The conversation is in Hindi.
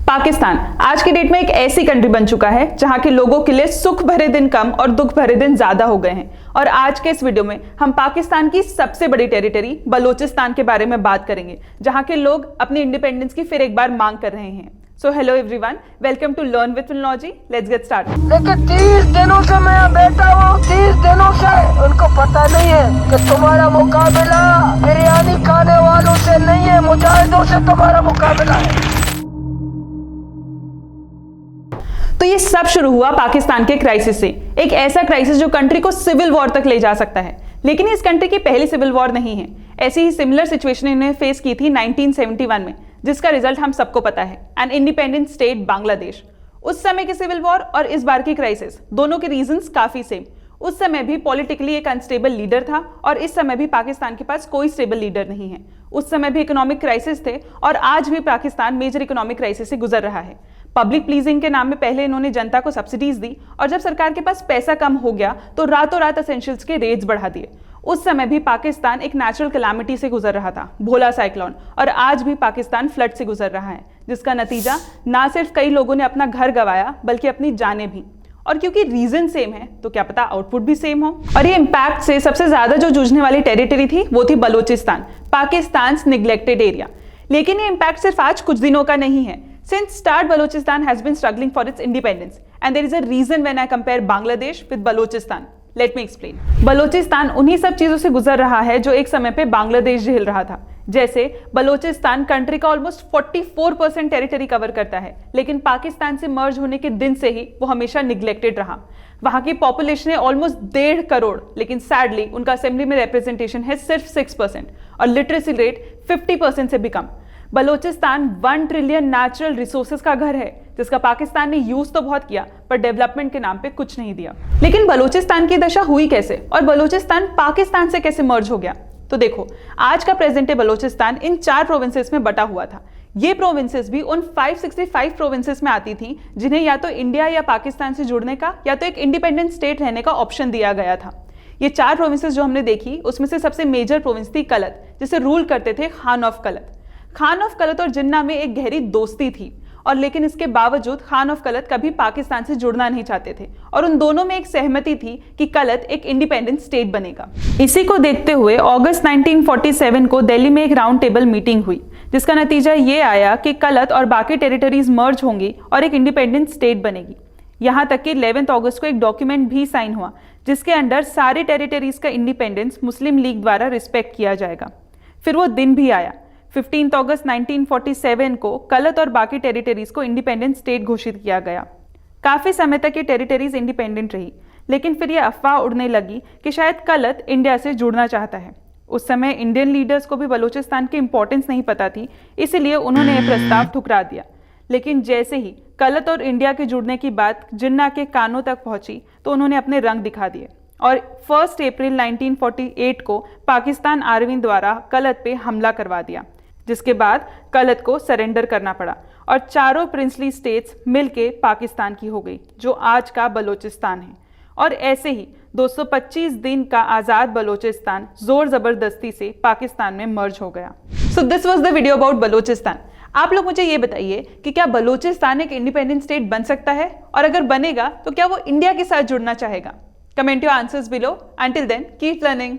पाकिस्तान आज की डेट में एक ऐसी कंट्री बन चुका है जहां के लोगों के लिए सुख भरे दिन कम और दुख भरे दिन ज्यादा हो गए हैं। और आज के इस वीडियो में हम पाकिस्तान की सबसे बड़ी टेरिटरी बलोचिस्तान के बारे में बात करेंगे, जहां के लोग अपनी इंडिपेंडेंस की फिर एक बार मांग कर रहे हैं। So hello everyone, welcome to learn with Filmology. Let's get started. लेकिन 30 दिनों से मैं यहाँ बैठा हूँ, 30 दिनों से उनको पता नहीं है कि तुम्हारा मुकाबला बिरयानी खाने वालों से नहीं है, मुजाहिदों से तुम्हारा मुकाबला है। तो ये सब शुरू हुआ पाकिस्तान के क्राइसिस से, एक ऐसा क्राइसिस जो कंट्री को सिविल वॉर तक ले जा सकता है। लेकिन इस कंट्री की पहली सिविल वॉर नहीं है। ऐसी ही सिमिलर सिचुएशन इन्होंने फेस की थी 1971 में, जिसका रिजल्ट हम सबको पता है, एन इंडिपेंडेंट स्टेट बांग्लादेश। उस समय की सिविल वॉर और इस बार की क्राइसिस, दोनों के रीजंस काफी सेम। उस समय भी पॉलिटिकली एक अनस्टेबल लीडर था और इस समय भी पाकिस्तान के पास कोई स्टेबल लीडर नहीं है। उस समय भी इकोनॉमिक क्राइसिस थे और आज भी पाकिस्तान मेजर इकोनॉमिक क्राइसिस से गुजर रहा है। पब्लिक प्लीजिंग के नाम में पहले इन्होंने जनता को सब्सिडीज दी और जब सरकार के पास पैसा कम हो गया तो रातों रात एसेंशियल्स के रेट्स बढ़ा दिए। उस समय भी पाकिस्तान एक नेचुरल कैलामिटी से गुजर रहा था, भोला साइक्लोन, और आज भी पाकिस्तान फ्लड से गुजर रहा है, जिसका नतीजा ना सिर्फ कई लोगों ने अपना घर गंवाया बल्कि अपनी जानें भी। और क्योंकि रीजन सेम है तो क्या पता आउटपुट भी सेम हो। और ये इंपैक्ट से सबसे ज्यादा जो जूझने वाली टेरिटरी थी वो थी बलोचिस्तान, पाकिस्तान निग्लेक्टेड एरिया। लेकिन ये इंपैक्ट सिर्फ आज कुछ दिनों का नहीं है। Since start, Balochistan has been struggling for its independence, and there is a reason when I compare Bangladesh with Balochistan. Let me explain. Balochistan उन्हीं सब चीजों से गुजर रहा है जो एक समय पे बांग्लादेश झेल रहा था। जैसे बलोचिस्तान कंट्री का ऑलमोस्ट 44% टेरिटरी कवर करता है, लेकिन पाकिस्तान से मर्ज होने के दिन से ही वो हमेशा निग्लेक्टेड रहा। वहां की पॉपुलेशन है ऑलमोस्ट 1.5 करोड़, लेकिन सैडली उनका असेंबली में रिप्रेजेंटेशन है सिर्फ 6% और लिटरेसी रेट 50% से भी कम। बलोचिस्तान 1 ट्रिलियन नेचुरल रिसोर्सेज का घर है, जिसका पाकिस्तान ने यूज तो बहुत किया पर डेवलपमेंट के नाम पे कुछ नहीं दिया। लेकिन बलोचिस्तान की दशा हुई कैसे और बलोचिस्तान पाकिस्तान से कैसे मर्ज हो गया? तो देखो, आज का प्रेजेंट डे बलोचिस्तान इन 4 प्रोविंसेस में बटा हुआ था। ये प्रोविंसेस भी उन 565 प्रोविंसेस में आती थी जिन्हें या तो इंडिया या पाकिस्तान से जुड़ने का या तो एक इंडिपेंडेंट स्टेट रहने का ऑप्शन दिया गया था। ये 4 प्रोविंसेस जो हमने देखी, उसमें से सबसे मेजर प्रोविंस थी कलत, जिसे रूल करते थे खान ऑफ कलत। खान ऑफ कलत और जिन्ना में एक गहरी दोस्ती थी, और लेकिन इसके बावजूद खान ऑफ कलत कभी पाकिस्तान से जुड़ना नहीं चाहते थे और उन दोनों में एक सहमति थी कि कलत एक इंडिपेंडेंट स्टेट बनेगा। इसी को देखते हुए अगस्त 1947 को दिल्ली में एक राउंड टेबल मीटिंग हुई, जिसका नतीजा ये आया कि कलत और बाकी टेरिटरीज मर्ज होंगी और एक इंडिपेंडेंट स्टेट बनेगी। यहाँ तक कि 11 अगस्त को एक डॉक्यूमेंट भी साइन हुआ, जिसके अंडर सारे टेरिटरीज का इंडिपेंडेंस मुस्लिम लीग द्वारा रिस्पेक्ट किया जाएगा। फिर वो दिन भी आया, 15 अगस्त 1947 को कलत और बाकी टेरिटरीज को इंडिपेंडेंट स्टेट घोषित किया गया। काफी समय तक ये टेरिटरीज इंडिपेंडेंट रही, लेकिन फिर ये अफवाह उड़ने लगी कि शायद कलत इंडिया से जुड़ना चाहता है। उस समय इंडियन लीडर्स को भी बलोचिस्तान की इंपॉर्टेंस नहीं पता थी, इसीलिए उन्होंने ये प्रस्ताव ठुकरा दिया। लेकिन जैसे ही कलत और इंडिया के जुड़ने की बात जिन्ना के कानों तक पहुंची तो उन्होंने अपने रंग दिखा दिए और 1 अप्रैल 1948 को पाकिस्तान आर्मी द्वारा कलत पे हमला करवा दिया, जिसके बाद कलत को सरेंडर करना पड़ा और चारों प्रिंसली स्टेट्स मिलके पाकिस्तान की हो गई, जो आज का बलोचिस्तान है। और ऐसे ही 225 दिन का आज़ाद बलोचिस्तान जोर ज़बरदस्ती से पाकिस्तान में मर्ज हो गया। So this was the video about Balochistan. आप लोग मुझे ये बताइए कि क्या बलोचिस्तान एक इंडिपेंडेंट स्टेट बन सकता है, और अगर बनेगा तो क्या वो इंडिया के साथ जुड़ना चाहेगा? Comment your answers below. Until then keep learning.